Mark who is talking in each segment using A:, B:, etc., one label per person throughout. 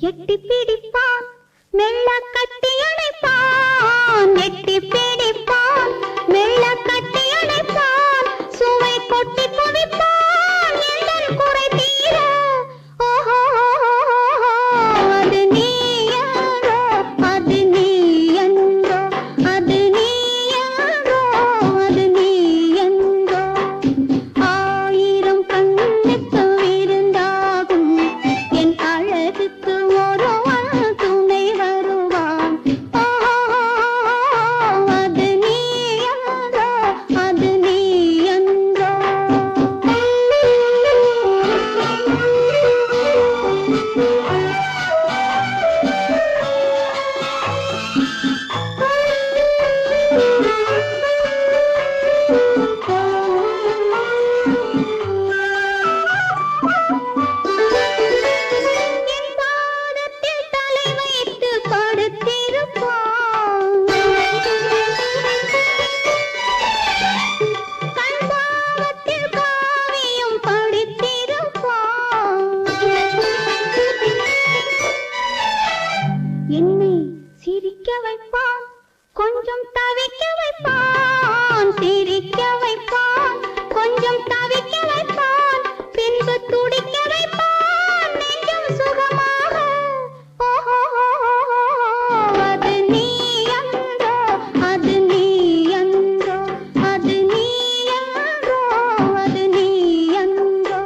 A: எட்டி பிடிப்பான் மெல்ல கட்டி அணைப்பான் எட்டி பிடிப்பான் மெல்ல கட்டி அணைப்பான் சுவை கொட்டி குவிப்பான் எங்கள் குறை தீர ஓஹோ அது நீ யாரோ அது நீ என்றோ அது நீ யாரோ அது நீ என்றோ ஆயிரம் கண்ணுக்கு விருந்தாகும் என் அழகுக்கு ஒருவன் துணை வருவான் அது நீ யாரோ அது நீ என்றோ என் பாதத்தில் தலை வைத்து படுத்திருப்பான் கண் பாவத்தில் காவியம் படித்திருப்பான் என்னை சிரிக்க வைப்பான் கொஞ்சம் தவிக்க வைப்பான் சிரிக்க வைப்பான் கொஞ்சம் தவிக்க வைப்பான் பின்பு துடிக்க வைப்பான் நெஞ்சம் சுகமாக ஓஹோ அது நீ என்றோ அது நீ என்றோ அது நீ என்றோ அது நீ என்றோ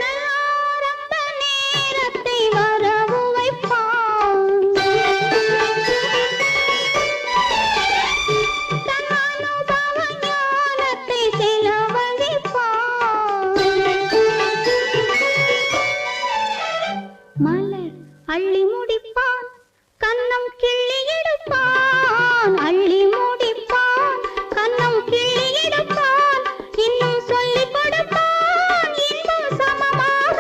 A: ஆரம்ப நேரத்தை வரவு வைப்பான் தன் அனுபவ ஞானத்தை செலவழிப்பான் மலர் அள்ளி முடிப்பான் கன்னம் கிள்ளி எடுப்பான் அள்ளி முடிப்பான் கன்னம் கிள்ளி எடுப்பான் இன்னும் சொல்லிக் கொடுப்பான் இன்பம் சமமாக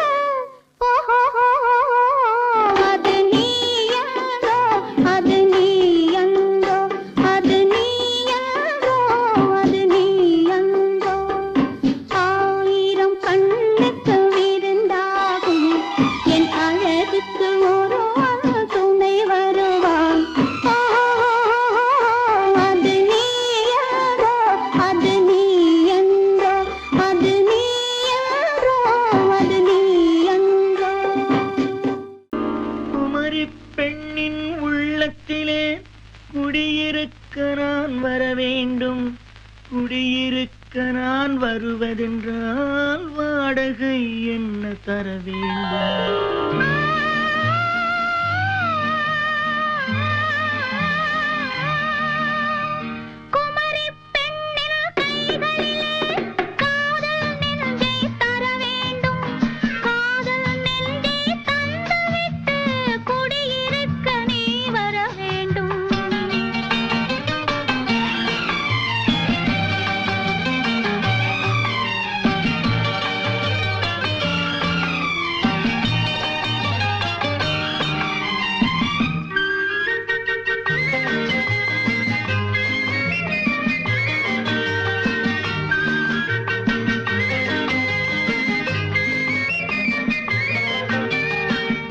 A: ஓஹோ அது நீ யாரோ அது நீ என்றோ அது நீ யாரோ அது நீ என்றோ ஆயிரம் கண்ணுக்கு விருந்தாகும் என் அழகுக்கு ஒருவன் துணை வருவான் அது நீ யாரோ அது நீ என்றோ அது நீ யாரோ அது நீ என்றோ
B: குமரி பெண்ணின் உள்ளத்திலே குடியிருக்க நான் வர வேண்டும். குடியிருக்க நான் வருவதென்றால் வாடகை என்ன தர வேண்டும்?
A: குமரி பெண்ணின் கைகளிலே காதல் நெஞ்சை தர வேண்டும். காதல் நெஞ்சை தந்துவிட்டு குடியிருக்க நீ வர வேண்டும்.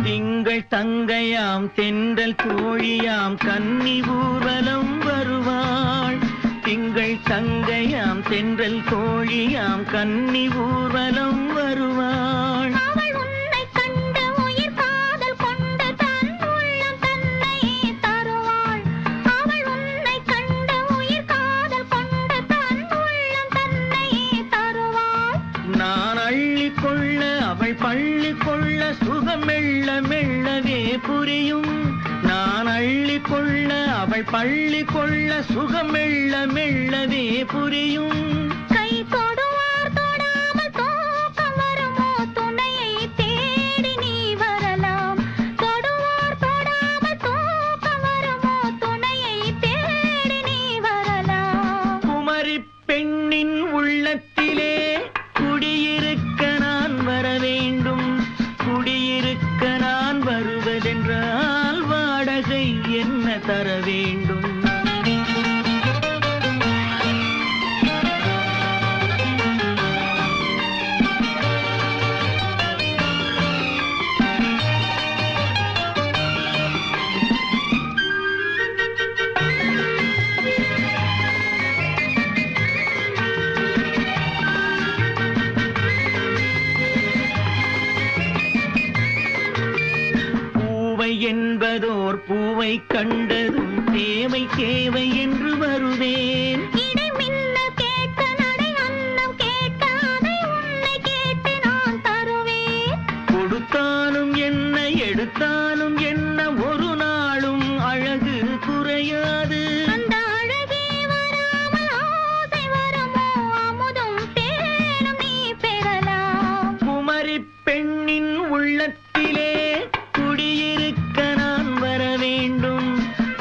B: திங்கள் தங்கையாம் தென்றல் தோழியாம் கன்னி ஊர்வலம் வருவாள். திங்கள் தங்கையாம் தென்றல் தோழியாம் கன்னி ஊர்வலம் வருவாள்.
A: அவள் உன்னை கண்டு உயிர் காதல் கொண்டு தன் உள்ளம் தன்னை தருவாள். அவள் உன்னை கண்டு உயிர் காதல் கொண்டு தன் உள்ளம் தன்னை தருவாள்.
B: நான் அள்ளிக் கொள்ள அவள் பள்ளி கொள்ள சுகம் மெல்ல மெல்லவே புரியும். நான் அள்ளிக் கொள்ள அவள் பள்ளி கொள்ள சுகம் மெல்ல மெல்லவே புரியும்.
A: கை தொடுவார் தொடாமல் தூக்கம் வருமோ துணையை தேடி நீ வரலாம். தொடுவார் தொடாமல் தூக்கம் வருமோ துணையை தேடி நீ வரலாம்.
B: குமரி பெண்ணின் உள்ளத்திலே குடியிருக்க நான் வர வேண்டும். குடியிருக்க நான் வருவதென்றால் வாடகை என்ன தர வேண்டும்? உன்னை கண்டதும் தேவை தேவை என்று வருவேன்.
A: இடை மின்னல் கேட்க நடை அன்னம் கேட்க அதை உன்னை கேட்டு நான் தருவேன்.
B: கொடுத்தாலும் என்ன எடுத்தாலும் என்ன ஒரு நாளும் அழகு குறையாது.
A: அந்த அழகே வராமல் ஆசை வருமோ அமுதும் தேனும் நீ பெறலாம்.
B: குமரி பெண்ணின் உள்ளத்திலே குடியிருக்க நான் வர வேண்டும்.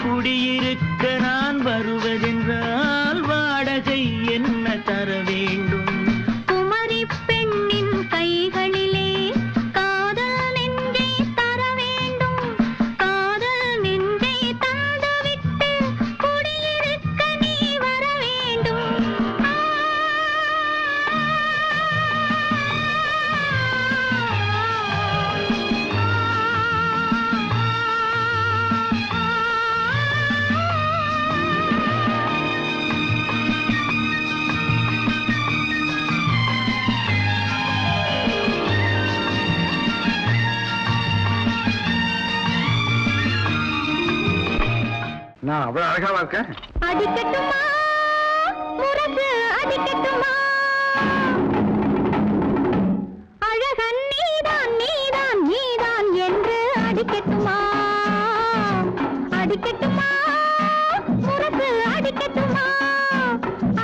B: குடியிருக்க நான் வருவதென்றால் வாடகை என்ன தர வேண்டும்?
A: குமரி பெண்ணின் கைகளிலே காதல் நெஞ்சை தர வேண்டும். காதல் நெஞ்சை தந்துவிட்டு குடியிருக்க நீ வர வேண்டும்.
C: நான் அவ்வளவு அழகாவா இருக்கேன்?
A: அடிக்கட்டுமா முரசு அடிக்கட்டுமா? அழகன் நீதான் நீதான் நீதான் என்று அடிக்கட்டுமா? அடிக்கட்டுமா முரசு அடிக்கட்டுமா?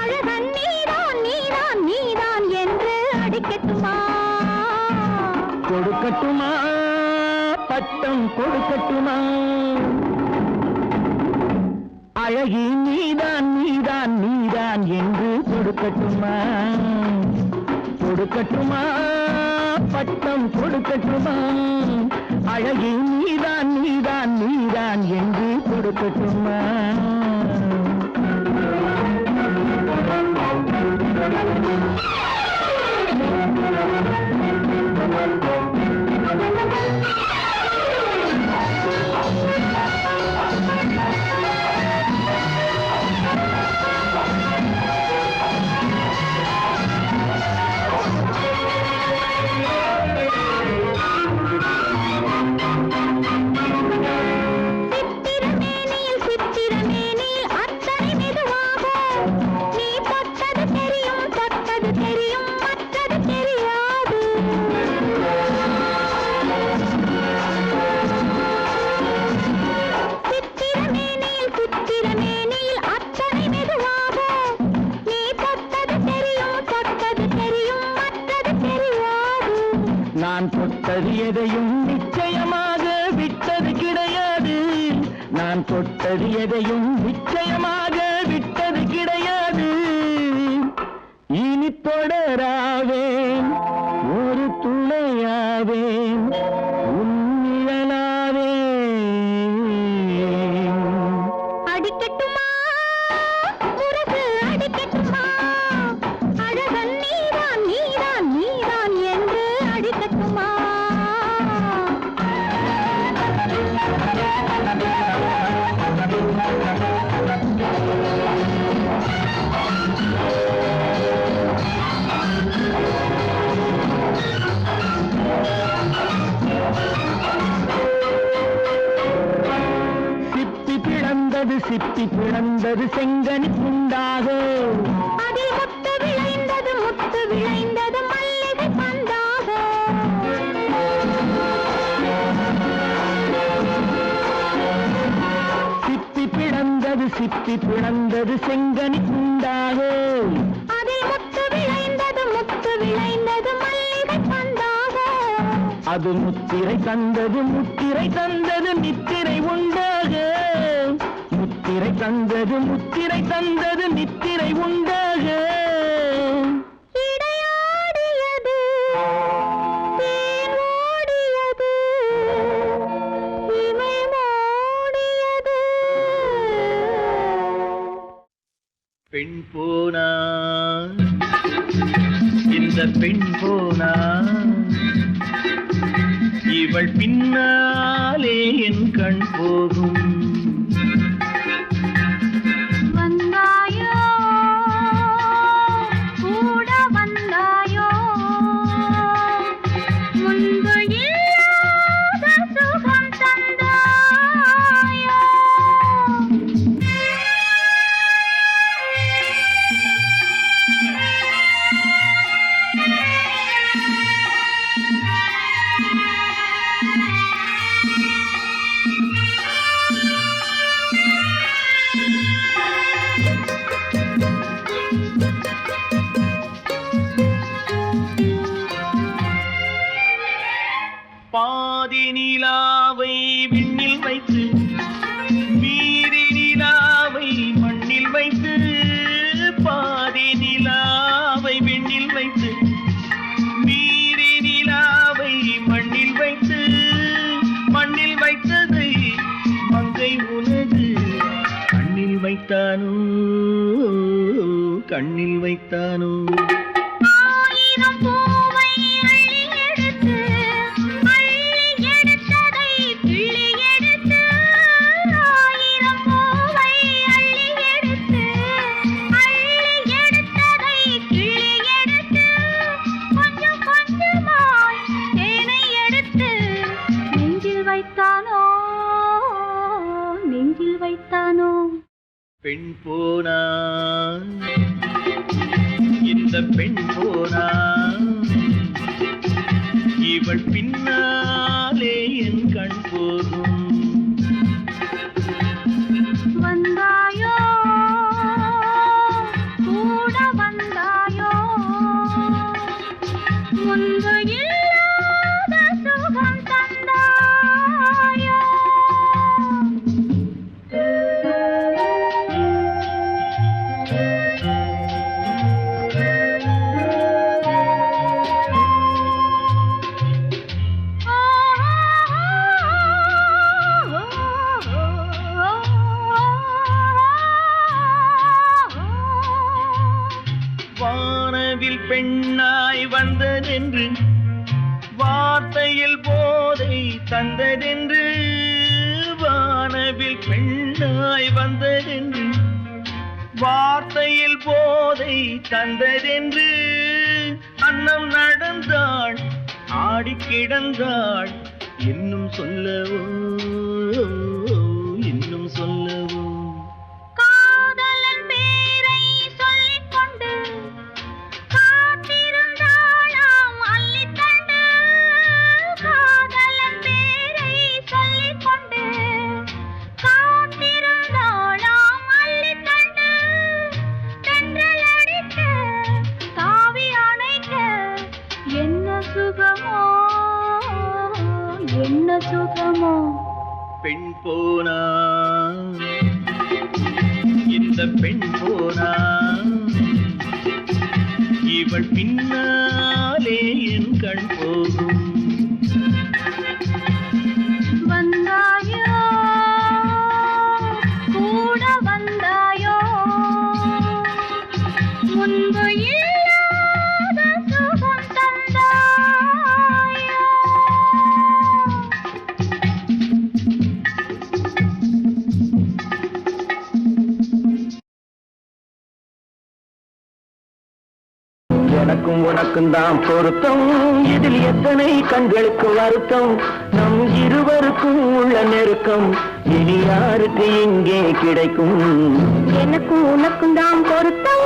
A: அழகன் நீதான் நீதான் நீதான் என்று அடிக்கட்டுமா?
B: கொடுக்கட்டுமா பட்டம் கொடுக்கட்டுமா? அழகி நீதான் நீதான் நீதான் என்று கொடுக்கட்டுமா? கொடுக்கட்டுமா பட்டம் கொடுக்கட்டுமா? அழகி நீதான் நீதான் நீதான் என்று கொடுக்கட்டுமா?
A: சித்திரமேனியில் சித்திரமேனியில் அத்தனை மெதுவாகும். நீ தொட்டது தெரியும் தொட்டது தெரியும் மற்றது தெரியாது. சித்திரமேனியில் சித்திரமேனியில் அத்தனை மெதுவாகும். நீ தொட்டது தெரியும் தொட்டது தெரியும் மற்றது தெரியாது.
B: நான் தொட்டது எதையும் நிச்சயமாக விட்டது கிடையாது. நான் தொட்டது எதையும் நிச்சயமாக விட்டது கிடையாது. இனி தொடராவேன் ஒரு துணையாவேன் உன்னிழலாவேன்.
A: அடிக்கட்டுமா முரசு அடிக்கட்டுமா? அழகன் நீதான் நீதான் நீதான் என்று அடிக்கட்டுமா?
B: சிப்பி பிளந்தது செங்கனி துண்டாக.
A: அதில் முத்து விளைந்தது மல்லிகை பந்தாக.
B: சிப்பி பிளந்தது செங்கனி துண்டாக.
A: அதில் முத்து விளைந்தது மல்லிகை பந்தாக.
B: அது முத்திரை தந்தது நித்திரை உண்டாக. முத்திரை தந்தது நித்திரை உண்டாக.
A: இடையாடியது தேன் ஓடியது இமை மூடியது.
B: பெண் போனா இந்த பெண் போனா இவள் பின்னாலே என் கண் போகும்.
A: வந்தாயோ கூட வந்தாயோ முன்பு இல்லாத சுகம் தந்தாயோ.
B: வைத்தானோ கண்ணில் வைத்தானோ
A: ஆயிரம் பூவை அள்ளி எடுத்து எடுத்ததை கிள்ளி எடுத்து ஆயிரம் பூவை அள்ளி எடுத்து எடுத்ததை கிள்ளி எடுத்து கொஞ்சம் கொஞ்சமாய் தேனை எடுத்து நெஞ்சில் வைத்தானோ நெஞ்சில் வைத்தானோ
B: பெண் போனா இந்த பெண் போனா இவள் பின்னாலே என் கண் போகும்
A: வந்தாயோ கூட வந்தாயோ முன்பு இல்லாத சுகம் தந்தாயோ
B: வானவில் பெண்ணாய் வந்ததென்று வார்த்தையில் போதை தந்ததென்று வானவில் பெண்ணாய் வந்ததென்று வார்த்தையில் போதை தந்ததென்று அன்னம் நடந்தாள் ஆடி கிடந்தாள் இன்னும் சொல்லவோ இன்னும் சொல்லவோ
A: காதலன் பேரை சொல்லிக் கொண்டு காத்திருந்தாளாம் அள்ளித்தண்டு காதலன் பேரை சொல்லிக் கொண்டு காத்திருந்தாளாம் அள்ளித்தண்டு தென்றல் அடிக்க தாவி அணைக்க என்ன சுகமோ என்ன சுகமோ
B: பெண் போனா இந்த பெண் போனா இவள் பின்னாலே என் கண் போகும்
A: வந்தாயோ கூட வந்தாயோ முன்பு இல்லாத சுகம் தந்தாயோ
B: எனக்கும் உனக்கும் தான் பொருத்தம் இதில் எத்தனை கண்களுக்கு வருத்தம் நம் இருவருக்கும் உள்ள நெருக்கம் இனி யாருக்கு இங்கே கிடைக்கும்
A: எனக்கும் உனக்கும் தான் பொருத்தம்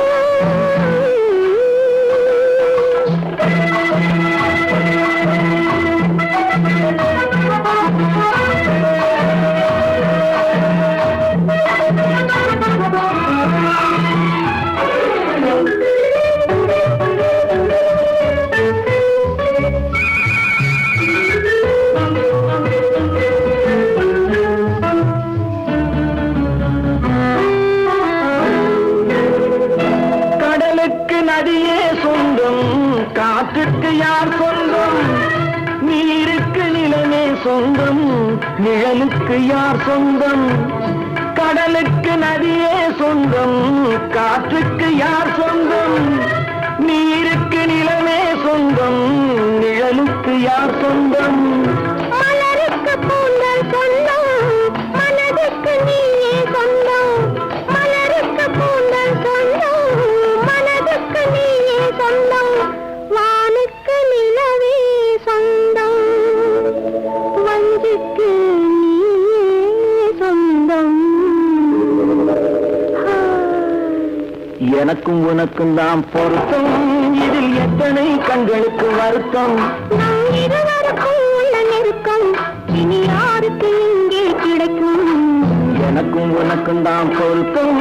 B: நதியே சொந்தம் காற்றுக்கு யார் சொந்தம் நீருக்கு நிலமே சொந்தம் நிழலுக்கு யார் சொந்தம் கடலுக்கு நதியே சொந்தம் காற்றுக்கு யார் சொந்தம் நீருக்கு நிலமே சொந்தம் நிழலுக்கு யார் சொந்தம்
A: மலருக்கு பூந்தல் சொந்தம் மனதுக்கு நீயே சொந்தம் மலருக்கு பூந்தல் சொந்தம் மனதுக்கு நீயே சொந்தம் வானுக்கு நிலவே சொந்தம் வஞ்சிக்கு நீயே சொந்தம்
B: எனக்கும் உனக்கும் தான் பொருத்தம் இதில் எத்தனை கண்களுக்கு வருத்தம்
A: நம் இருவருக்கும் உள்ள நெருக்கம் இனி யாருக்கு இங்கே கிடைக்கும்
B: எனக்கும் உனக்கும் தான் பொருத்தம்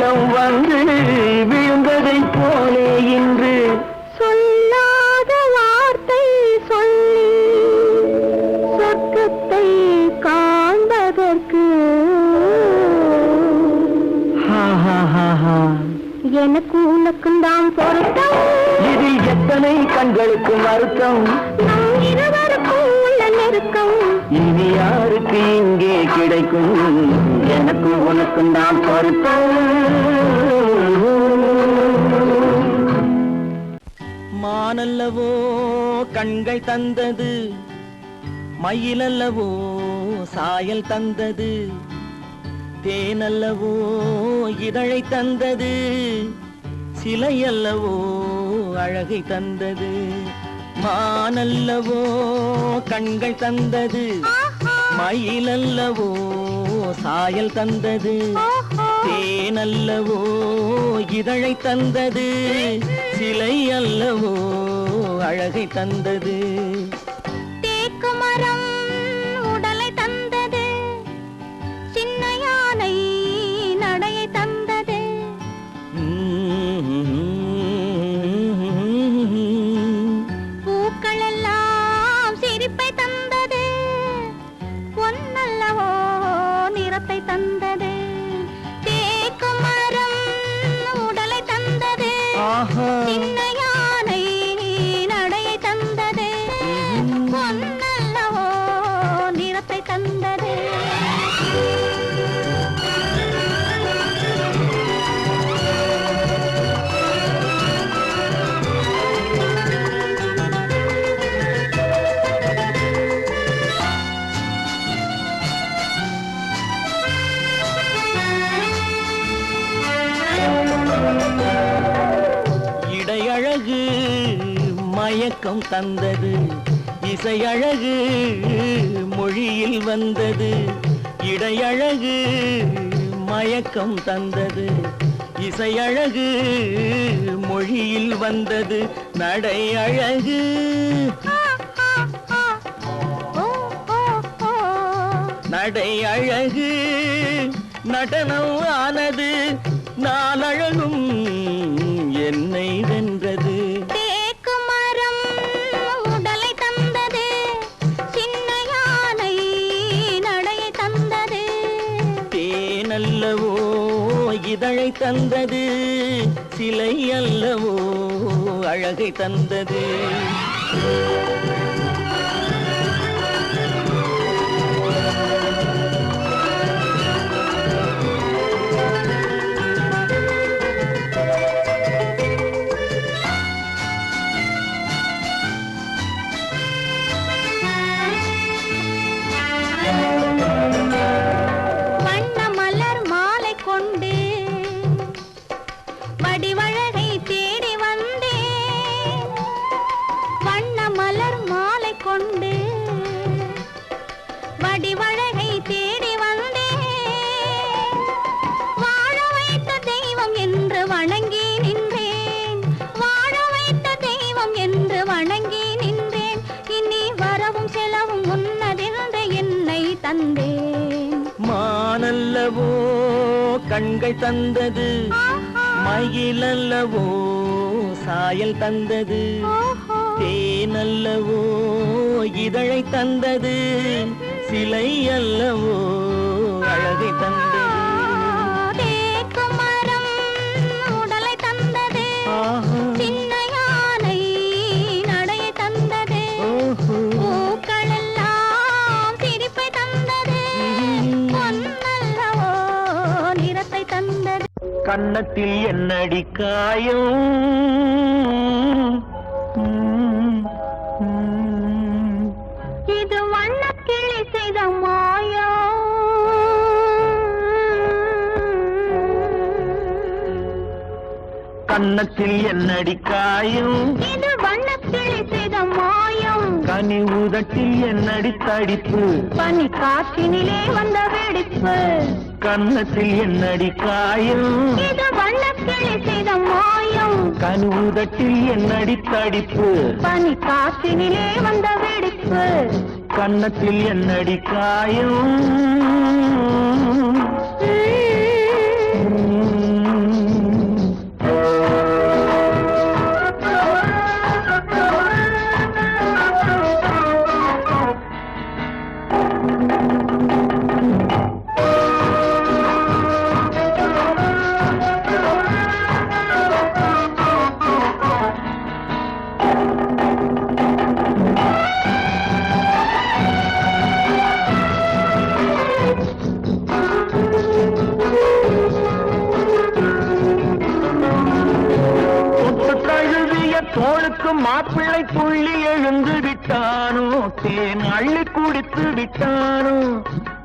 B: வெள்ளம் வந்து விழுந்ததைப் போலே இன்று
A: சொல்லாத வார்த்தை சொல்லி சொர்க்கத்தை காண்பதற்கு எனக்கு உனக்கும் தான் பொருத்தம்.
B: இதில் எத்தனை கண்களுக்கு வருத்தம்,
A: நம் இருவருக்கும் உள்ள நெருக்கம்.
B: இனி யாருக்கு இங்கே கிடைக்கும், எனக்கு உனக்கும் தான் பொருத்தம். மானல்லவோ கண்கள் தந்தது, மயிலல்லவோ சாயல் தந்தது, தேனல்லவோ இதழை தந்தது, சிலையல்லவோ அழகை தந்தது. மானல்லவோ கண்கள் தந்தது, மயிலல்லவோ சாயல் தந்தது, தேனல்லவோ இதழை தந்தது, சிலை அல்லவோ அழகை தந்தது.
A: தேக்கு மரம் உடலை தந்தது, சின்ன யானை நடையை தந்தது. பூக்கள் எல்லாம் சிரிப்பை தந்தது, பொன்னல்லவோ நிறத்தை தந்தது. தேக்கு மரம் உடலை தந்தது, சின்ன யானை நடையை தந்தது, பொன்னல்லவோ நிறத்தை தந்தது.
B: இடையழகு மயக்கம் தந்தது, இசையழகு மொழியில் வந்தது. இடையழகு மயக்கம் தந்தது, இசையழகு மொழியில் வந்தது. நடை அழகு நடை அழகு நடனம் ஆனது, நாளழகும் என்னை வென்றது.
A: தேக்கு மரம் உடலை தந்தது, சின்ன யானை நடையை தந்தது,
B: தேனல்லவோ இதழை தந்தது, சிலை அல்லவோ அழகை தந்தது.
A: வண்ண மலர் மாலை கொண்டு வடிவழகை தேடி வந்தேன். வண்ண மலர் மாலை கொண்டு வடிவழகை தேடி வந்தேன். வாழ வைத்த தெய்வம் என்று வணங்கி நின்றேன், வாழ வைத்த தெய்வம் என்று வணங்கி நின்றேன். இனி வரவும் செலவும் உன்னதென்று என்னை தந்தேன்.
B: மானல்லவோ கண்கள் தந்தது, மயிலல்லவோ சாயல் தந்தது, தேனல்லவோ இதழை தந்தது, சிலை அல்லவோ அழகை தந்தது.
A: தேக்கு மரம் உடலை தந்தது, சின்ன யானை நடையை தந்தது, பூக்கள் எல்லாம் சிரிப்பை தந்தது, பொன்னல்லவோ நிறத்தை தந்தது.
B: கன்னத்தில் என்னடி காயம்,
A: இது வண்ணக்கிளி செய்த மாயம்.
B: கன்னத்தில் என்னடி காயம்,
A: இது வண்ணக்கிளி செய்த மாயம்.
B: கனி உதட்டில் என்னடி தடிப்பு,
A: பனி காற்றினிலே வந்த வெடிப்பு.
B: கன்னத்தில் என்னடி காயம்,
A: இது வண்ணக்கிளி செய்த மாயம்.
B: கனி உதட்டில் என்னடி தடிப்பு,
A: பனி காற்றினிலே வந்த வெடிப்பு.
B: கன்னத்தில் என்னடி காயம். மாப்பிள்ளை துள்ளி எழுந்து விட்டானோ, தேன் அள்ளி குடித்து விட்டானோ.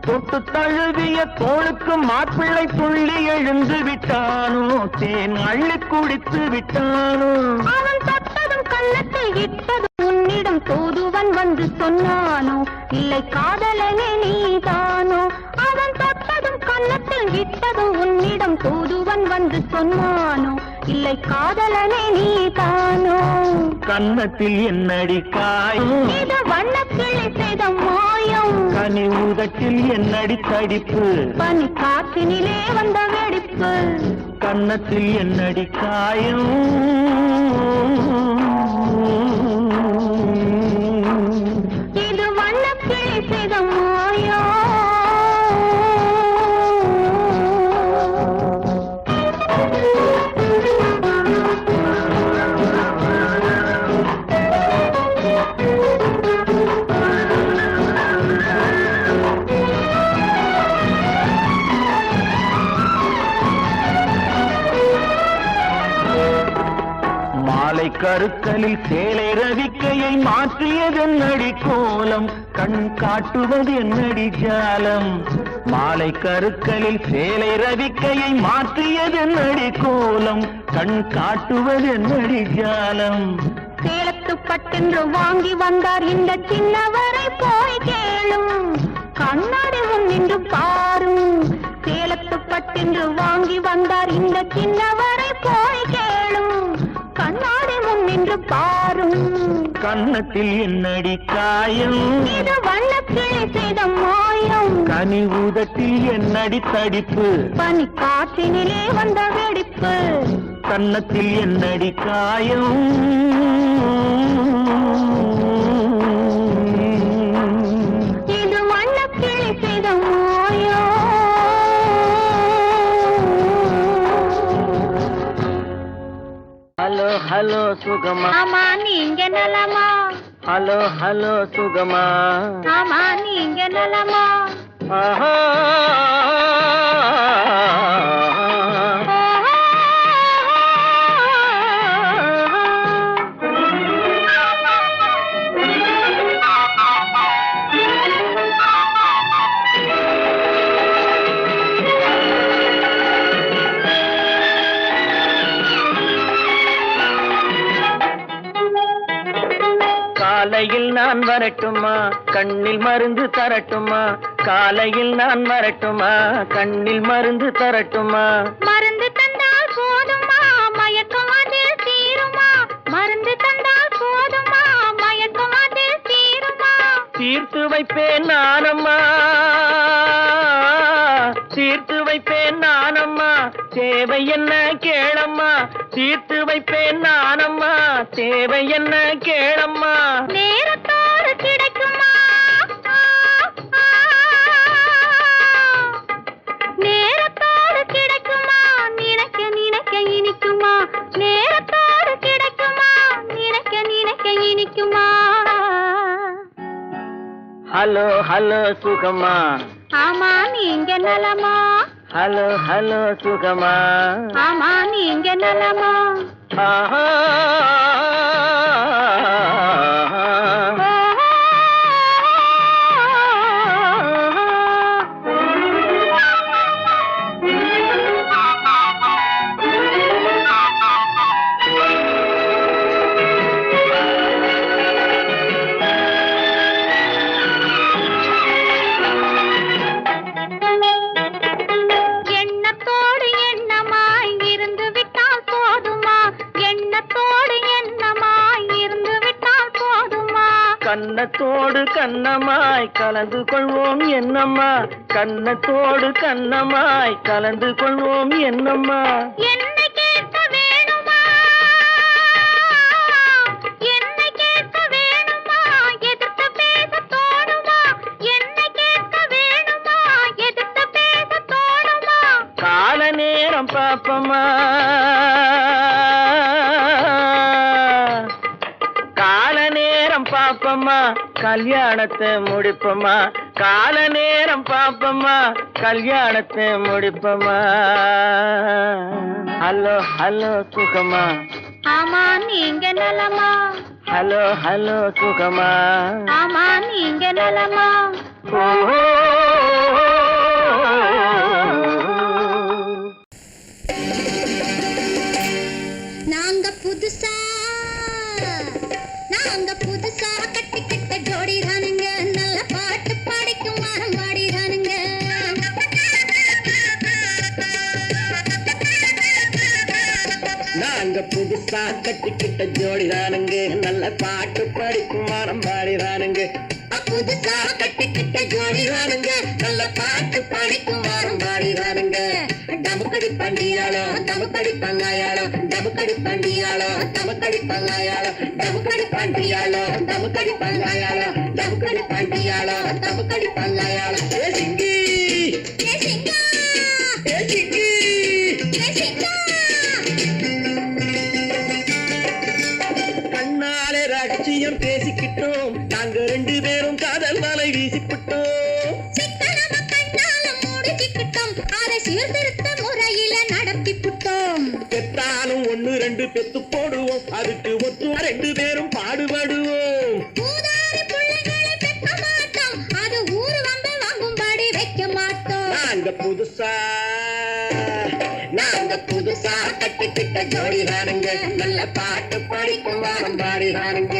B: தொட்டு தழுவிய தோளுக்கு மாப்பிள்ளை துள்ளி எழுந்து விட்டானோ, தேன் அள்ளி குடித்து விட்டானோ.
A: அவன் தொட்டதும் கன்னத்தில் இட்டதும் உன்னிடம் தூதுவன் வந்து சொன்னானோ, இல்லை காதலனே நீதானோ. அவன் தொட்டதும் கன்னத்தில் இட்டதும் உன்னிடம் தூதுவன் வந்து சொன்னானோ, இல்லை காதலனே நீதானோ.
B: கன்னத்தில் என்னடி காயம்,
A: இது வண்ணக்கிளி செய்த மாயம்.
B: கனி உதட்டில் என்னடி தடிப்பு,
A: பனி காற்றினிலே வந்த வெடிப்பு.
B: கன்னத்தில் என்னடி காயம்.
A: இது வண்ணக்கிளி செய்த மாயம்.
B: மாலை கருக்கலில் சேலை ரவிக்கையை மாற்றியதென்னடி கோலம், கண் காட்டுவது என்னடி ஜாலம். மாலை கருக்கலில் சேலை ரவிக்கையை மாற்றியதென்னடி கோலம், கண் காட்டுவது என்னடி ஜாலம்.
A: சேலத்து பட்டென்று வாங்கி வந்தார் இந்த சின்னவரை போய் கேளும், கண்ணாடி முன் நின்று பாரும். சேலத்து பட்டென்று வாங்கி வந்தார் இந்த சின்னவரை போய் கேளும், கண்ணாடி முன் நின்று பாரும்.
B: கன்னத்தில் என்னடி காயம்,
A: இது வண்ணக்கிளி செய்த மாயம்.
B: கனி உதட்டில் என்னடி தடிப்பு,
A: பனி காற்றினிலே வந்த வெடிப்பு.
B: கன்னத்தில் என்னடி காயம்.
A: இது வண்ணக்கிளி செய்த மாயம்.
B: ஹலோ ஹலோ சுகமா,
A: ஆமா நீங்க நலமா?
B: ஹலோ ஹலோ சுகமா.
A: ஆமா நீங்க நலமா?
B: ஆஹா. காலையில் நான் வரட்டுமா, கண்ணில் மருந்து தரட்டுமா. காலையில் நான் வரட்டுமா, கண்ணில் மருந்து தரட்டுமா.
A: மருந்து தந்தால் போதுமா, மயக்கம் அதில் தீருமா. மருந்து தந்தால் போதுமா, மயக்கம் அதில் தீருமா.
B: தீர்த்து வைப்பேன் நானம்மா, தீர்த்து வைப்பேன் நானம்மா. தேவை என்ன கேளம்மா, தீர்த்து வைப்பேன் நானம்மா. தேவை என்ன கேளம்மா.
A: நேரத்தோடு கிடைக்குமா, நேரத்தோடு கிடைக்குமா. நினைக்க நினைக்க இனிக்குமா, நேரத்தோடு கிடைக்குமா. நினைக்க நினைக்க இனிக்குமா.
B: ஹலோ ஹலோ சுகமா,
A: ஆமா நீங்க நலமா?
B: ஹலோ ஹலோ சுகமா.
A: ஆமா நீங்க நலமா?
B: ஆஹா.
A: எண்ணத்தோடு எண்ணமாய் இருந்து விட்டால் போதுமா. எண்ணத்தோடு எண்ணமாய் இருந்து விட்டால் போதுமா.
B: கன்னத்தோடு கண்ணமாய் கலந்து கொள்வோம் என்னம்மா. கன்னத்தோடு கண்ணமாய் கலந்து கொள்வோம் என்னம்மா.
A: என்னை கேட்க வேணுமா, என்னை கேட்க வேணுமா. எதிர்த்து பேச தோணுமா. என்னை கேட்க வேணுமா, எதிர்த்து பேச தோணுமா.
B: கால நேரம் பாப்பமா, கால நேரம் பாப்பமா. கல்யாணத்தை முடிப்பமா. கால நேரம் பாப்பமா, கல்யாணத்தை முடிப்பமா. ஹலோ ஹலோ சுகமா,
A: ஆமா நீங்க நலமா?
B: ஹலோ ஹலோ சுகமா?
A: ஆமா நீங்க நலமா? நாங்க புதுசா கட்டிக்கிட்ட ஜோடி தானுங்க, நல்ல பாட்டு பாடிக்கும் வாரம் பாடிதானுங்க.
B: நாங்க புதுசா கட்டிக்கிட்ட ஜோடி தானுங்க, நல்ல பாட்டு படிக்கும் வாரம் பாடிதானுங்க. புதுசா கட்டிக்கிட்ட ஜோடி தானுங்க, நல்ல பாட்டு படிக்கும் வாரம் பாடிதானுங்க. டமுக்கடி பண்டியாளோ டமுக்கடி பங்காயாளோ, டமுக்கடி பண்டியாளோ டமுக்கடி பங்காயாளோ, டமுக்கடி பண்டியாளோ டமுக்கடி பங்காயாளோ, டமுக்கடி பண்டியாளோ டமுக்கடி பங்காயாளோ. ஏ சிங்கி
A: ஏ சிங்கா,
B: ஏ சிங்கி
A: ஏ சிங்கா.
B: கண்ணாலே ரகசியம் பேசிக்கிட்டோம், நாங்க 2 பேரும் காதல் வலை வீசிக்கிட்டோம்.
A: சிக்கனமா கண்ணால முடிச்சுக்கிட்டோம், அதை சீர்திருத்த முறையில நடத்திவிட்டோம்.
B: பெத்தாலும் 1 2 பெத்து போடுவோம், அதுக்கு ஒத்துவா 2 பேரும் பாடுபடுவோம்.
A: ஊதாரி பிள்ளைகளை பெக்க மாட்டோம், அது ஊரு வந்து வாங்கும்படி வைக்க மாட்டோம்.
B: நாங்க புதுசா கட்டிக்கிட்ட ஜோடி தானுங்க, நல்ல பாட்டு படிக்கும் வாரம் பாடிதானுங்க.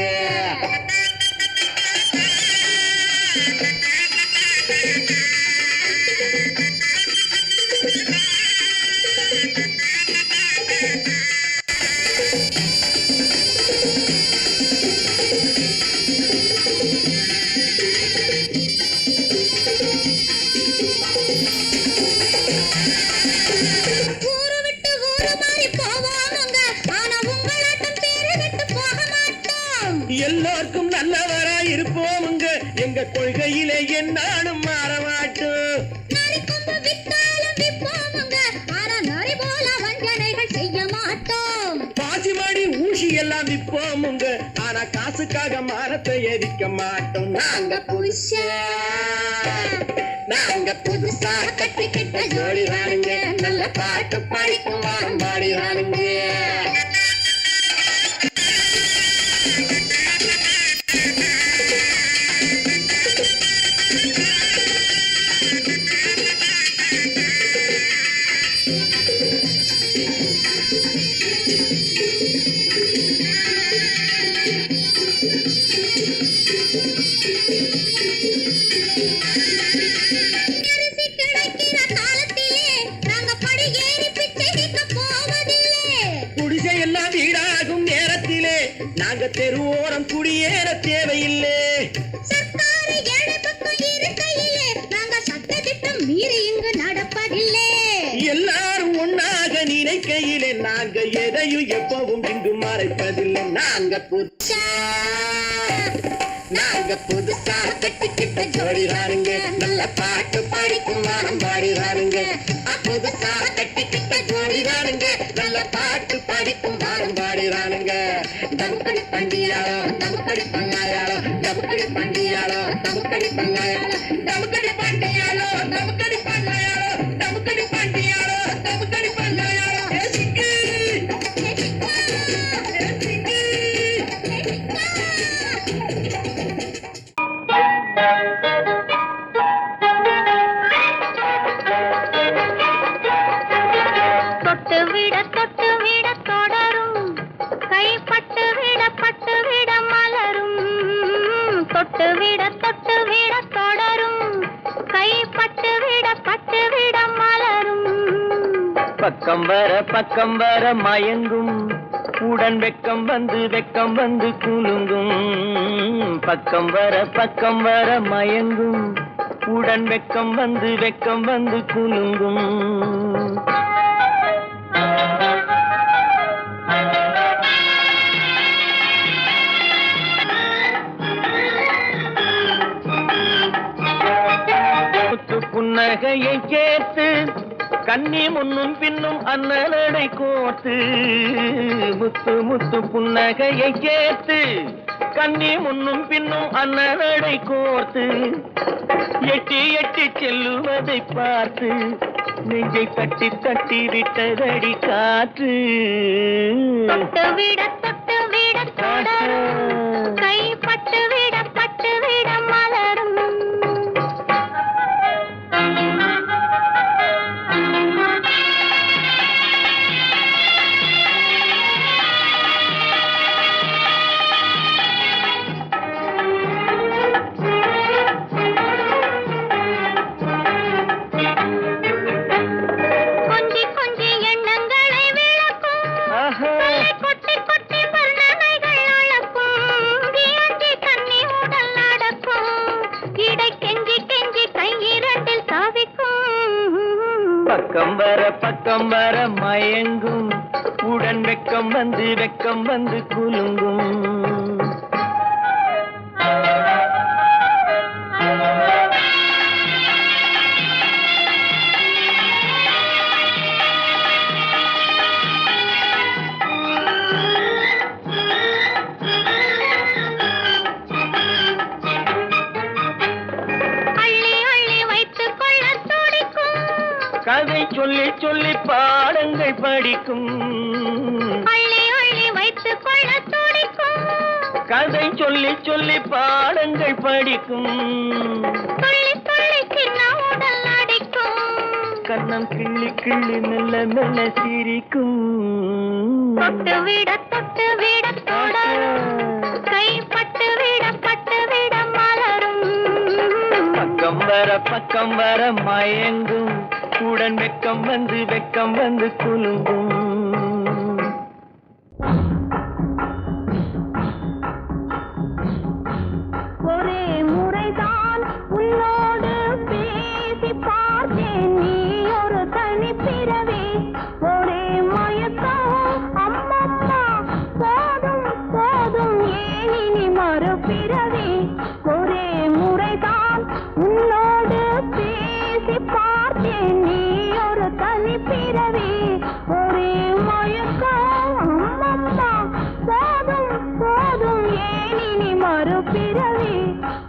A: ஊரு விட்டு ஊரு மாறி போவோமுங்க, ஆனா உங்களாட்டம் பேரு விட்டு போக மாட்டோம்.
B: எல்லாருக்கும் நல்லவரா இருப்போமுங்க, எங்க கொள்கையிலே என்னாலும் மாற மாட்டோம்.
A: நரி கொம்பு வித்தாலும் விப்போமுங்க, ஆனா நரி போல வஞ்சனைகள் செய்ய மாட்டோம்.
B: பாசிமாடி ஊசி எல்லாம் விற்போமுங்க, ஆனா காசுக்காக மரத்தை எரிக்க மாட்டோம். நாங்க புதுசா கட்டிக்கிட்ட ஜோடி தானுங்க, நல்ல பாட்டு படிக்கும் வாரம் பாடிதானுங்க.
A: அரிசி கிடைக்கிற காலத்திலே நாங்க படி ஏறி பிச்சை கேட்க போவதில்லை.
B: குடிசை எல்லாம் வீடாகும் நேரத்திலே நாங்க தெருவோரம் குடியேற தேவையில்லை.
A: சர்க்காரு ஏழை பக்கம் இருக்கையிலே நாங்க சட்டத்திட்டம் மீறி இங்கு நடப்பதில்லை.
B: எல்லாரும் ஒன்னாக நினைக்கையிலே நாங்க எதையும் எப்பவும் இங்கு மறைப்பதில்லை. நாங்க புதுசா கட்டிக்கிட்ட ஜோடி தானுங்க, நல்ல பாட்டு படிக்கும் வாரம் பாடிதானுங்க. புதுசா கட்டிக்கிட்ட ஜோடி தானுங்க, நல்ல பாட்டு படிக்கும் வாரம் பாடிதானுங்க. டமுக்கடி பண்டியாளோ டமுக்கடி பங்காயாளோ, டமுக்கடி பண்டியாளோ டமுக்கடி பங்காயாளோ, டமுக்கடி பண்டியாளோ டமுக்கடி பங்காயாளோ, டமுக்கடி பண்டியாளோ டமுக்கடி பங்காயாளோ. ஏ சிங்கி
A: ஏ சிக்கா,
B: ஏ சிங்கி.
A: ஏ சிக்கா. தொட்டு விட தொடரும், கைப்பட்டு விட மலரும். தொட்டு விட தொடரும், கைப்பட்டு விட மலரும்.
B: பக்கம் வர மயங்கும், உடன் வெக்கம் வந்து குலுங்கும். பக்கம் வர மயங்கும், உடன் வெக்கம் வந்து குலுங்கும். புன்னகையை சேர்த்து கண்ணி முன்னும் பின்னும் அண்ணலடை கோர்த்து, முத்து புன்னகையை சேர்த்து கண்ணி முன்னும் பின்னும் அண்ணலடை கோர்த்து, எட்டி செல்லுவதை பார்த்து நெஞ்சை தட்டி தட்டி விட்டதடி காற்று
A: தொட்டு விட தொடரும் கை பட்டு விட மலரும்
B: பக்கம் வர மயங்கும் உடன் வெக்கம் வந்து குலுங்கும் கதை சொல்லி சொல்லி பாடங்கள் படிக்கும்
A: வைத்துக் கொள்ள துடிக்கும்
B: கதை சொல்லி சொல்லி பாடங்கள் படிக்கும்
A: துள்ளி துள்ளி சின்ன உடல் அடிக்கும்
B: கண்ணம் கிள்ளி கிள்ளி மெல்ல மெல்ல சிரிக்கும்
A: தொட்டு விட தொடரும் கை பட்டு விட மலரும்
B: பக்கம் வர மயங்கும் உடன் வெக்கம் வந்து குலுங்கும்
A: ஒரே முறைதான் உன்னோடு பேசி பார்த்தேன் நீ ஒரு தனி பிறவி ஒரே மயக்கம் அம்மம்மா போதும் போதும் ஏன் இனி மறுபிறவி ஒரே முறைதான் உன்னோடு பேசி பார்த்தேன் நீ ஒரு தனி பிறவி ஒரே மயக்கம் அம்மம்மா போதும் போதும் ஏன் இனி மறுபிறவி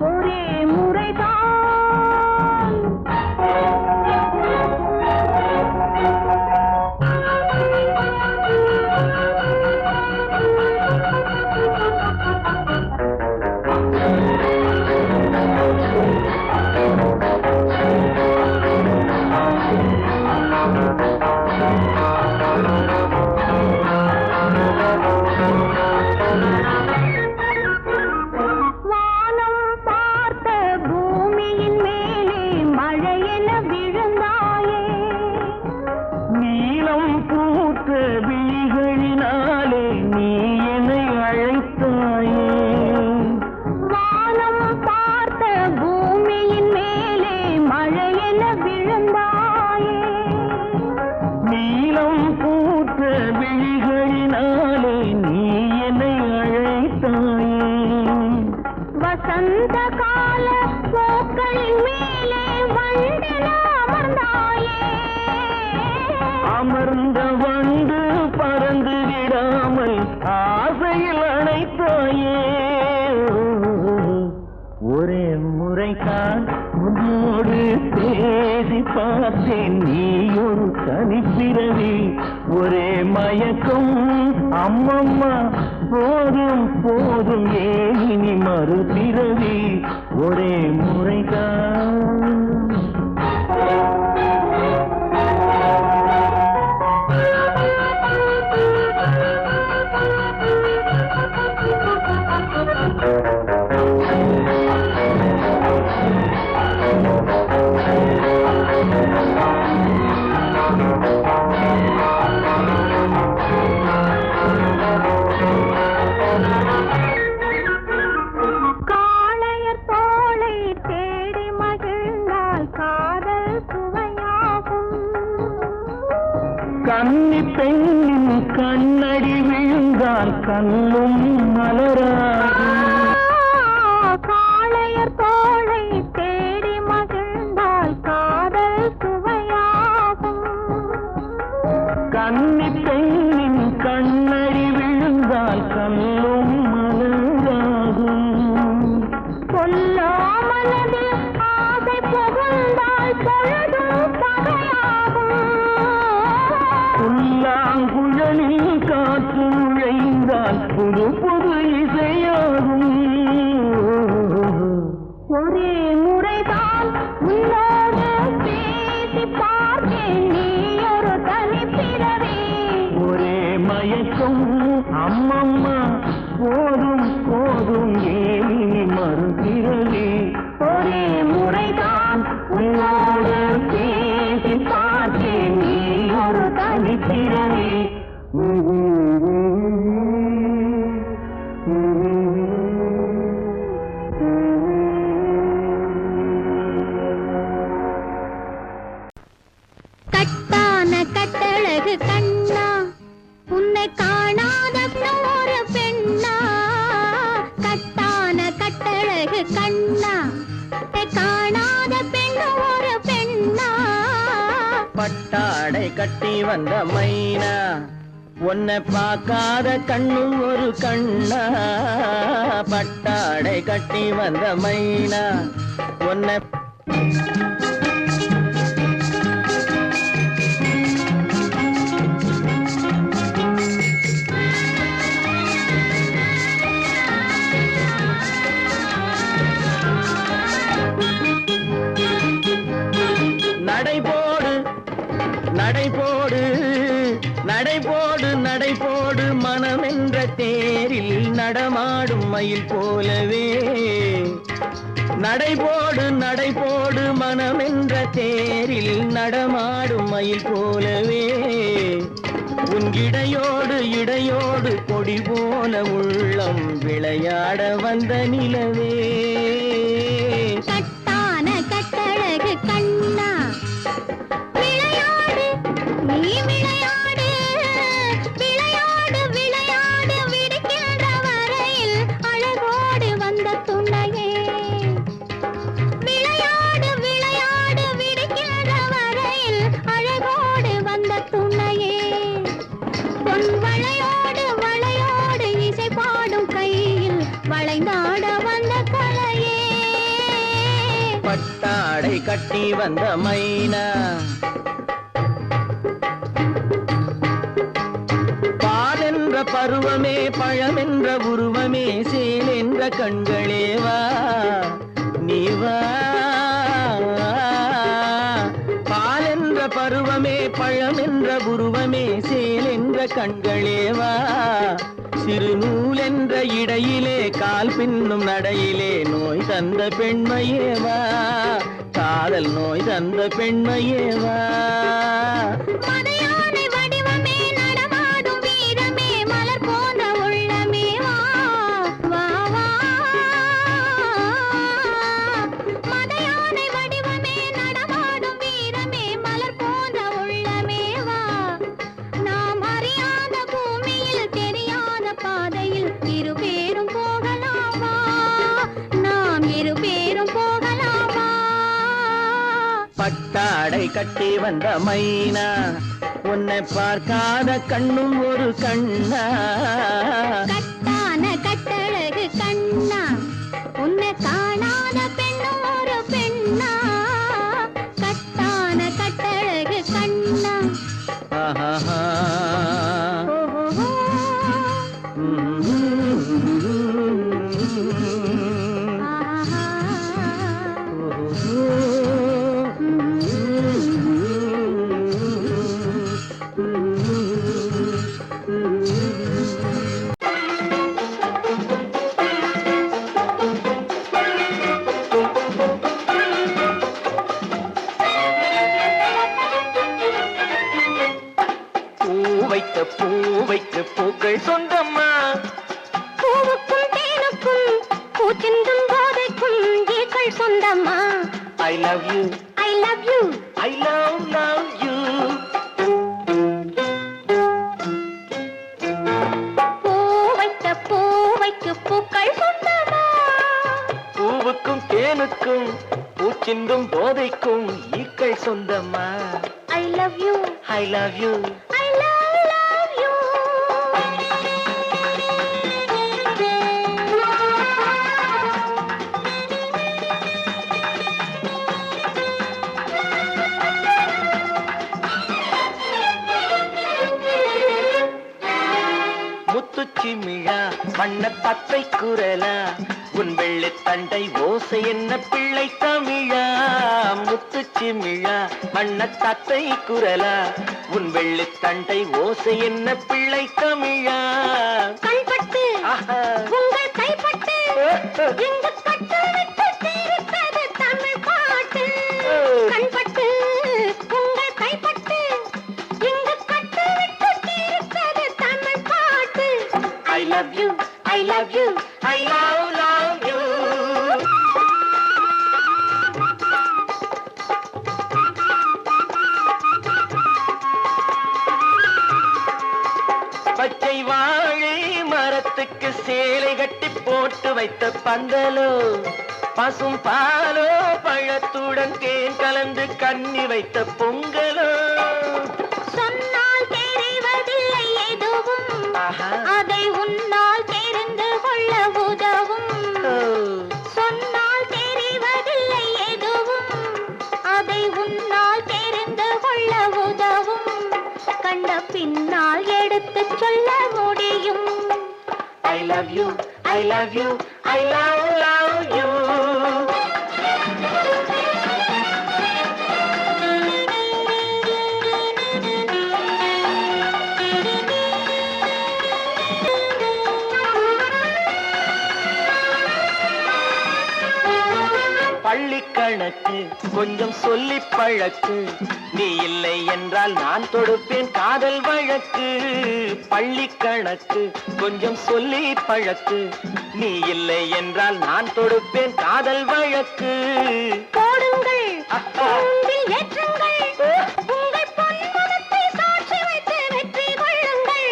A: ஒரே முறைதான் வசந்த கால பூக்களின் மேலே வண்டென அமர்ந்தாயே
B: அமர்ந்த வண்டு பறந்து விடாமல் ஆசையில் அணைத்தாயே ஒரே முறைதான் உன்னோடு பேசி பார்த்தேன் நீ ஒரு தனிப்பிறவி ஒரே மயக்கம் அம்மம்மா போதும் போதும் ஏன் இனி மறுபிறவி ஒரே முறைதான் கன்னி பெண்ணின் கண்ணடி விழுந்தால் கண்ணும் மலராகும்
A: காளையர் தோளை தேடி மகிழ்ந்தால் காதல் சுவையாகும்
B: கன்னி பெண்ணின் கண்ணடி விழுந்தால் கண்ணும் மலராகும்
A: கொல்லாமலது ஆசை புகுந்தால் பொழுதும் பகையாகும்
B: புல்லாங்குழலில் காற்று நுழைந்தால் புது புது இசையாகும்.
A: ஒரே முறைதான் உன்னோடு பேசி பார்த்தேன், நீ ஒரு தனிப்பிறவி.
B: ஒரே மயக்கம் அம்மம்மா, போதும் போதும் ஏனி மறுபிறவி.
A: ஒரே முறைதான் உன்னோடு பேசி பார்த்தேன், நீ ஒரு தனிப்பிறவி. கட்டான கட்டழகு கண்ணா, உன்னை காணாத ஒரு பெண்ணா. கட்டான கட்டழகு கண்ணா, உன்னை காணாத பெண் ஒரு பெண்ணா.
B: பட்டாடை கட்டி வந்த மைனா, உன்னை பார்க்காத கண்ணும் ஒரு கண்ணா. பட்டாடை கட்டி வந்த மைனா, உன்னை நடைபோடு நடைபோடு நடைபோடு நடைபோடு மனமென்ற தேரில் நடமாடும் மயில் போலவே. நடைபோடு நடைபோடு மனமென்ற தேரில் நடமாடும் மயில் போலவே. உன் இடையோடு இடையோடு கொடி போல உள்ளம் விளையாட வந்த நிலவே.
A: கட்டான கட்டழகு கண்ணா, விளையாடு நீ விளையாடு, விளையாடு விளையாடு விடுக்கின்ற வரையில் அழகோடு வந்த துணையே. விளையாடு விளையாடு விடுக்கின்ற வரையில் அழகோடு வந்த துணையே. பொன் வளையோடு வளையோடு இசை பாடும் கையில் வளைந்தாட வந்த கலையே.
B: பட்டாடை கட்டி வந்த மைனா, பால் என்ற பருவமே பழமென்ற உருவமே சேல் என்ற கண்களே வா நீ வா. பால் என்ற பருவமே பழமென்ற உருவமே சேல் என்ற கண்களே வா. சிறு நூல் என்ற இடையிலே கால் பின்னும் நடையிலே நோய் தந்த பெண்மையேவா. காதல் நோய் தந்த பெண்மையேவா.
A: மதையானை வடிவமே நடமாடும் வீரமே மலர் போன்ற உள்ளமே வா வா வா. மதையானை வடிவமே நடமாடும் வீரமே மலர் போன்ற உள்ளமே வா. நாம் அறியாத பூமியில் தெரியாத பாதையில் இரு பேரும் போகலாமா, நாம் இரு பேரும் போகலாமா.
B: பட்டாடை கட்டி வந்த மைனா, உன்னை பார்க்காத கண்ணும் ஒரு கண்ணா.
A: கட்டான கட்டழகு கண்ணா, உன்னை காணாத பெண்ணும் ஒரு பெண்ணா. கட்டான கட்டழகு கண்ணா.
B: ஆஹா.
A: ஓஹோ. ஆஹா.
B: பூவைக்கு பூக்கள் சொந்தம்மா.
A: பூவுக்கும் தேனுக்கும் பூச்சிந்தும் போதைக்கும் ஈக்கள் சொந்தம்மா.
B: I love you,
A: I love you.
B: I love you.
A: பூவைக்கு பூக்கள் சொந்தமா.
B: பூவுக்கும் தேனுக்கும் பூச்சிந்தும் போதைக்கும் ஈக்கள் சொந்தம்மா.
A: I love you.
B: I love you.
A: I love you.
B: முத்துச்சிமிழா வண்ண பச்சை குரலா உன் வெள்ளி தண்டை ஓசை என்ன பிள்ளை தமிழா முத்துச்சிமிழா வண்ண தத்தை குரலா உன் வெள்ளி தண்டை ஓசை என்ன பிள்ளை தமிழா
A: கண்பட்டு உங்கள் கைப்பட்டு இங்கு கட்டு விட்டு தீர்த்தது தமிழ் பாட்டு கண்பட்டு உங்கள் கைப்பட்டு இங்கு கட்டு விட்டு தீர்த்தது தமிழ் பாட்டு
B: I love you, I love you, I love you. பச்சை வாழை மரத்துக்கு சேலை கட்டி போட்டு வைத்த பந்தலோ பசும் பாலோ பழத்துடன் தேன் கலந்து கண்ணி வைத்த பொங்கலோ
A: சொன்னால் தெரிவதில்லை எதுவும் அதை உன்னால் தெரிந்து கொள்ள உதவும் சொன்னால் தெரிவதில்லை எதுவும் அதை உன்னால் தெரிந்து கொள்ள உதவும் கண்ட பின்னால் எடுத்துச் சொல்ல முடியும்
B: I love you, I love you, I love you. பள்ளி கணக்கு கொஞ்சம் சொல்லி பழக்கு நீ இல்லை என்றால் நான் தொடுப்பேன் காதல் வழக்கு பள்ளி கணக்கு கொஞ்சம் சொல்லி பழக்கு நீ இல்லை என்றால் நான் தொடுப்பேன் காதல் வழக்கு
A: போடுங்கள் கூண்டில் ஏற்றுங்கள் உங்கள் பொன்முகத்தை சாட்சி வைத்து வெற்றி கொள்ளுங்கள்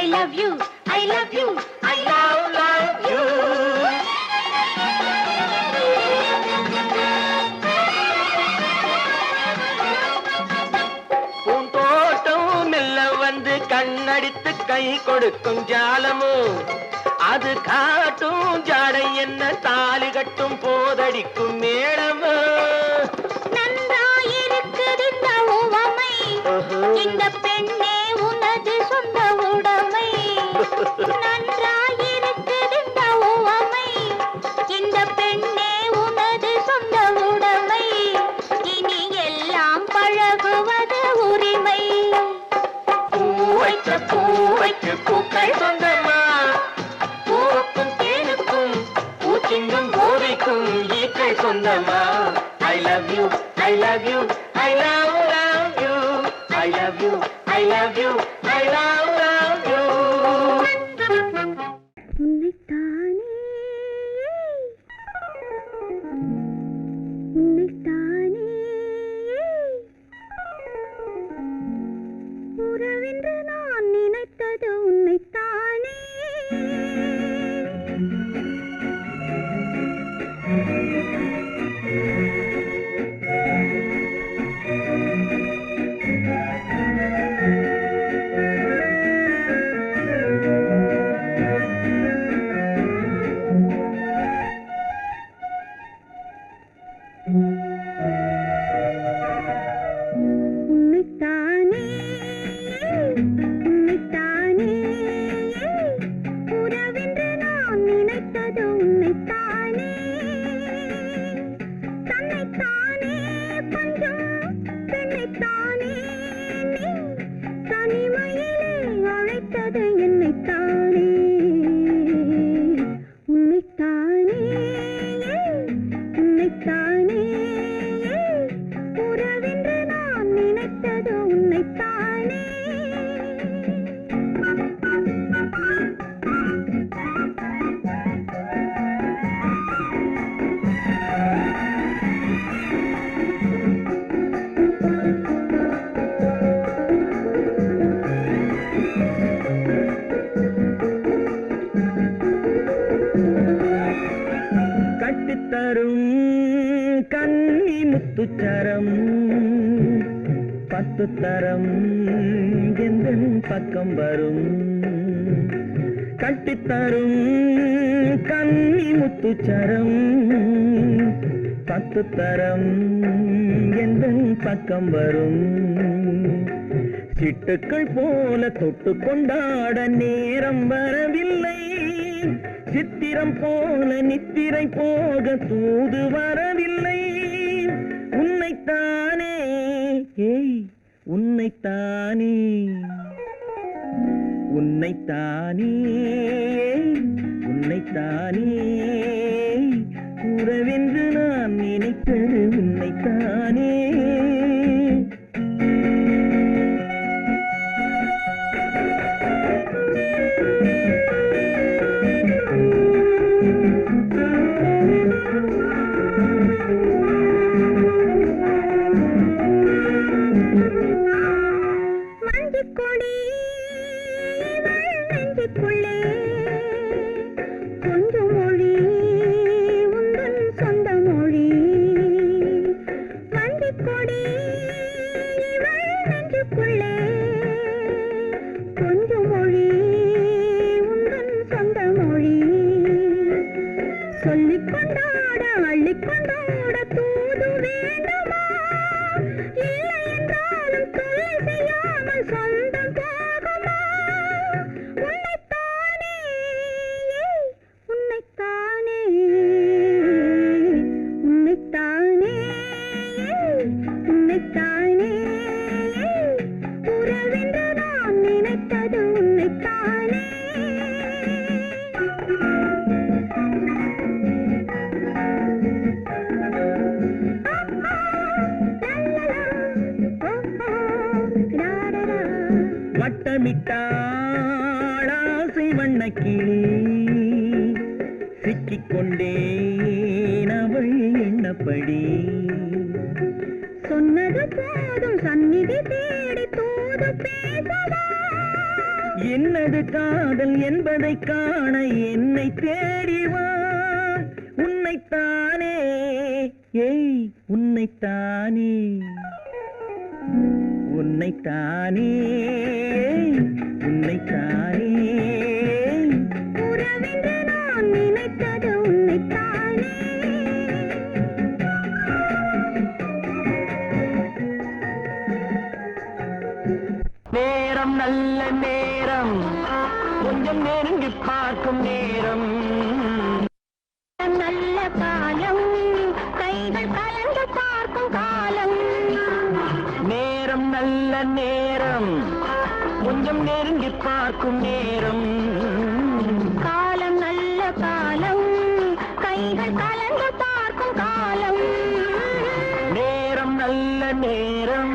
A: I love you, I love you,
B: I love you. பூந்தோட்டம் மெல்ல வந்து கண்ணடித்து கை கொடுக்கும் ஜாலமோ அது காட்டும் ஜாடை என்ன தாலி கட்டும் போதடிக்கும் மேளமோ
A: நன்றாயிருக்குது இந்த உவமை இந்த பெண்ணே உனது சொந்த உடைமை நன்றாயிருக்குது இந்த உவமை இந்த பெண்ணே உனது சொந்த உடைமை இனி எல்லாம் பழகுவது உரிமை
B: பூவைக்கு பூக்கள் சொந்தமா பூவுக்கும் தேனுக்கும் பூச்சிங்கும் போதைக்கும் ஈக்கள் சொந்தமா I love you, I love you, I love you, I love you, I love you, I love you.
A: உன்னைத்தானே உறவென்று நான் நினைத்தது உன்னைத்தானே உன்னைத்தானே உன்னைத்தானே உறவென்று நான் நினைத்தது உன்னைத்தானே தன்னைத்தானே பஞ்சம் பெண்ணைத்தானே நீ தனிமையிலே அழைத்தது என்னைத்தானே உன்னைத்தானே உன்னைத்தானே உறவென்று நான் நினைத்தது உன்னைத்தானே
B: கட்டித்தரும் கன்னி முத்துச்சரம் 10 தரம் எந்தன் பக்கம் வரும் கட்டித்தரும் கன்னி முத்துச்சரம் 10 தரம் எந்தன் பக்கம் வரும் சிட்டுக்கள் போல தொட்டு கொண்டாட நேரம் வரவில்லை. சித்திரம் போல நித்திரை போக தூது வரவில்லை. உன்னைத்தானே ஏய் உன்னைத்தானே உன்னைத்தானே உன்னைத்தானே உறவென்று நான் நினைத்தது உன்னைத்தானே. வட்டமிட்டாளாசை வண்ணக்கிளி சிக்கிக்கொண்டேன் அவள் எண்ணப்படி.
A: சொன்னது போதும் சந்நிதி தேடி தூது பேசவா.
B: என்னது காதல் என்பதை காண என்னை தேடிவா. உன்னைத்தானே ஏய் உன்னைத்தானே உன்னைத்தானே உன்னைத்தானே
A: உறவென்று நான் நினைத்தது உன்னைத்தானே.
B: நேரம் நல்ல நேரம் கொஞ்சம் நெருங்கி பார்க்கும் நேரம்.
A: நல்ல காலம் கைகள் கலந்து பார்க்கும் காலம்.
B: நேரம் நல்ல நேரம் கொஞ்சம் நெருங்கி பார்க்கும் நேரம்.
A: காலம் நல்ல காலம் கைகள் கலந்து பார்க்கும் காலம்.
B: நேரம் நல்ல நேரம்.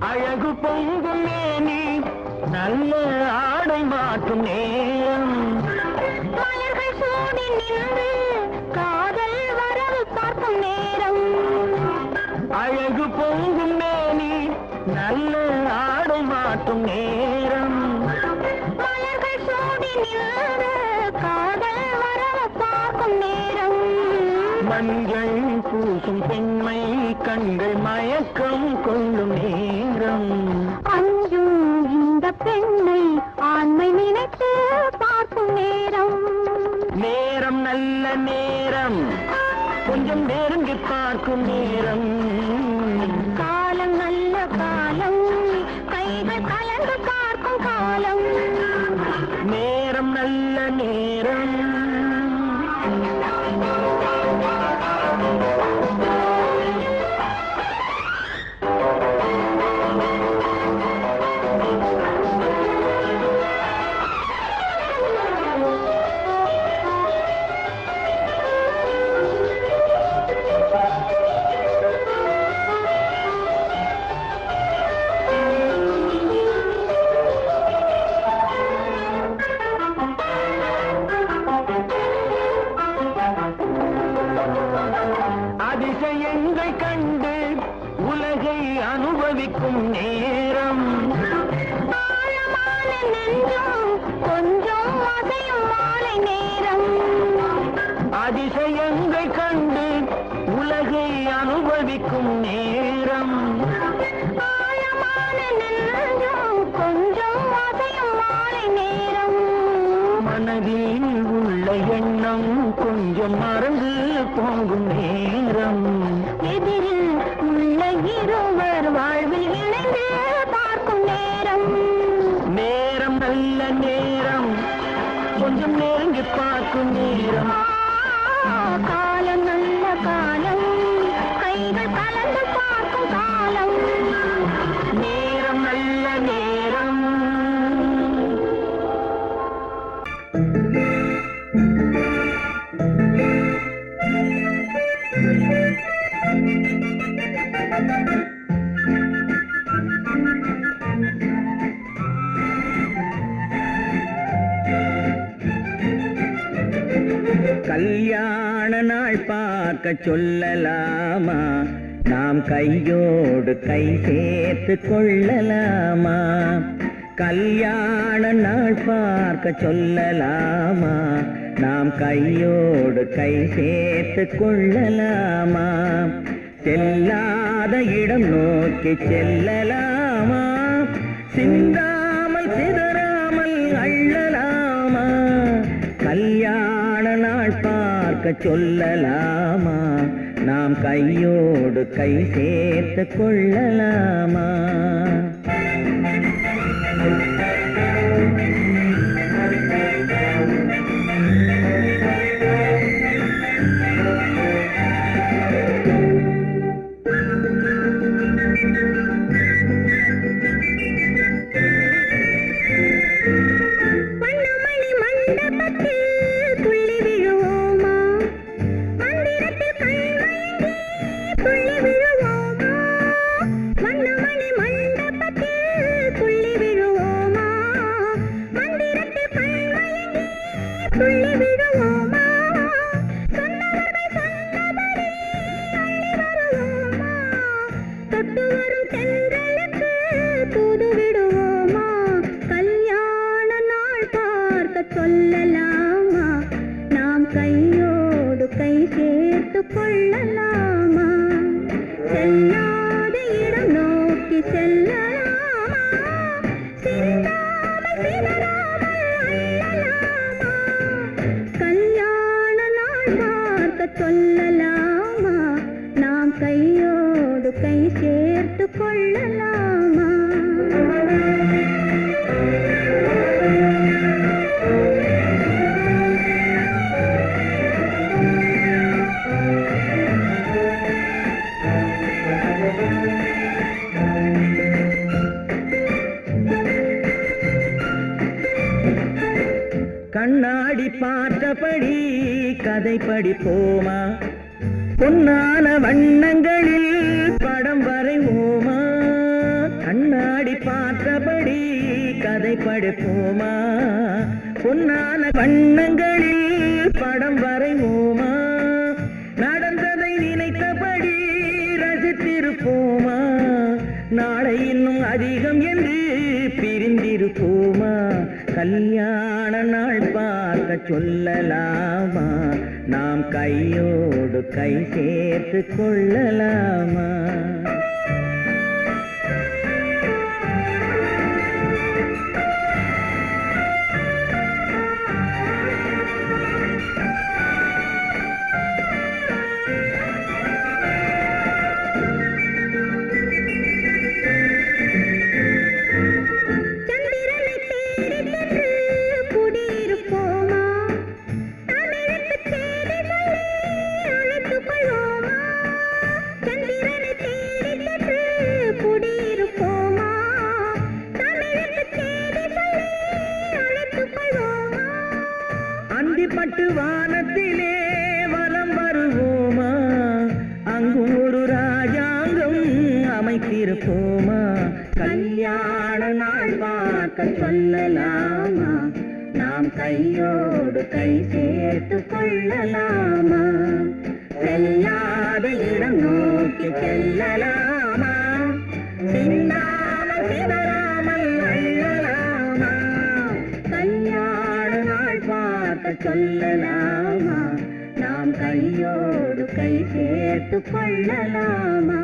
B: அழகு பொங்கும் மேனி நல்ல ஆடை மாற்றும் நேரம்.
A: மலர்கள் சூடி நின்று காதல் வரவு பார்க்கும் நேரம்.
B: அழகு பொங்கும் மேனி நல்ல ஆடை மாற்றும் நேரம்.
A: மலர்கள் சூடி நின்று காதல் வரவு பார்க்கும் நேரம்.
B: மஞ்சள் பூசும் பெண்மை கண்கள் மயக்கம் கொள்ளும் நேரம்.
A: அஞ்சும் இந்த பெண்ணை ஆண்மை நினைத்து பார்க்கும் நேரம்.
B: நேரம் நல்ல நேரம் கொஞ்சம் நெருங்கி பார்க்கும் நேரம்.
A: காலம் நல்ல காலம் கைகள் கலந்து பார்க்கும் காலம்.
B: நேரம் நல்ல நேரம். அனுபவிக்கும் நேரம்
A: ஆழமான நெஞ்சம் கொஞ்சம் அசையும் மாலை நேரம்
B: அதிசயங்கள் கண்டு உலகை அனுபவிக்கும் நேரம்
A: ஆழமான நெஞ்சம் கொஞ்சம் அசையும் மாலை நேரம்
B: மனதில் உள்ள எண்ணம் கொஞ்சம் மறந்து போகும் நேரம்
A: எதிரில் உள்ள இருவர் வாழ்வில் இணைந்து பார்க்கும் நேரம்
B: நேரம் நல்ல நேரம் கொஞ்சம் நெருங்கி பார்க்கும் நேரம்
A: காலம் நல்ல காலம் கைகள் கலந்து பார்க்கும் காலம்
B: நேரம் நல்ல நேரம் கல்யாண நாள் பார்க்க சொல்லலாமா நாம் கையோடு கை சேர்த்து கொள்ளலாமா கல்யாண நாள் பார்க்க சொல்லலாமா நாம் கையோடு கை சேர்த்து கொள்ளலாமா செல்லாத இடம் நோக்கி செல்லலாமா சிந்தாமல் சிதறாமல் அள்ளலாமா கல்யாண நாள் பார்க்க சொல்லலாமா நாம் கையோடு கை சேர்த்து கொள்ளலாமா
A: வண்ணமணி மண்டபத்தில் துள்ளி விழுவோமா மந்திரத்தில் கண்மயங்கி துள்ளி விழுவோமா வண்ணமணி மண்டபத்தில் துள்ளி விழுவோமா மந்திரத்தில் கண்மயங்கி துள்ளி விழுவோமா சொன்னவர்கள் சொன்னபடி அள்ளி வருவோமா தொட்டு வரும் தென்றலுக்கு தூது விடுவோமா கல்யாண நாள் பார்க்க சொல்லலாமா நாம் கையோடு கை சேர்த்து கொள்ளலாமா செல்லாத இடம் நோக்கி செல்லலாமா சிந்தாமல் சிதறாமல் அள்ளலாமா கல்யாண நாள் பார்க்க சொல்லலாமா நாம் கையோடு கை சேர்த்து கொள்ளலாமா
B: கண்ணாடி பார்த்தபடி கதை படிப்போமா பொன்னான வண்ணங்களில் படம் வரைவோமா கண்ணாடி பார்த்தபடி கதை படிப்போமா பொன்னான வண்ணங்களில் படம் வரைவோமா நடந்ததை நினைத்தபடி ரசித்திருப்போமா நாளை இன்னும் அதிகம் என்று பிரிந்திருப்போமா கல்யாண நாள் பார்க்க சொல்லலாமா நாம் கையோடு கை சேர்த்து கொள்ளலாமா
A: சந்திரனை தேடி சென்று குடியிருப்போமா தமிழுக்கு தேடி சொல்லி அழைத்துக் கொள்வோமா சந்திரனை தேடி சென்று குடியிருப்போமா தமிழுக்கு தேடி சொல்லி அழைத்துக் கொள்வோமா
B: அந்திப்பட்டு வானத்திலே வலம் வருவோமா அங்கும் ஒரு ராஜாங்கம் அமைத்திருப்போமா கல்யாண நாள் பார்க்க சொல்லலாமா நாம் கையோடு கை சேர்த்து கொள்ளலாமா செல்லாத இடம் நோக்கி செல்லலாமா
A: சிந்தாமல் சிதறாமல் அள்ளலாமா கல்யாண நாள் பார்க்க சொல்லலாமா நாம் கையோடு கை சேர்த்து கொள்ளலாமா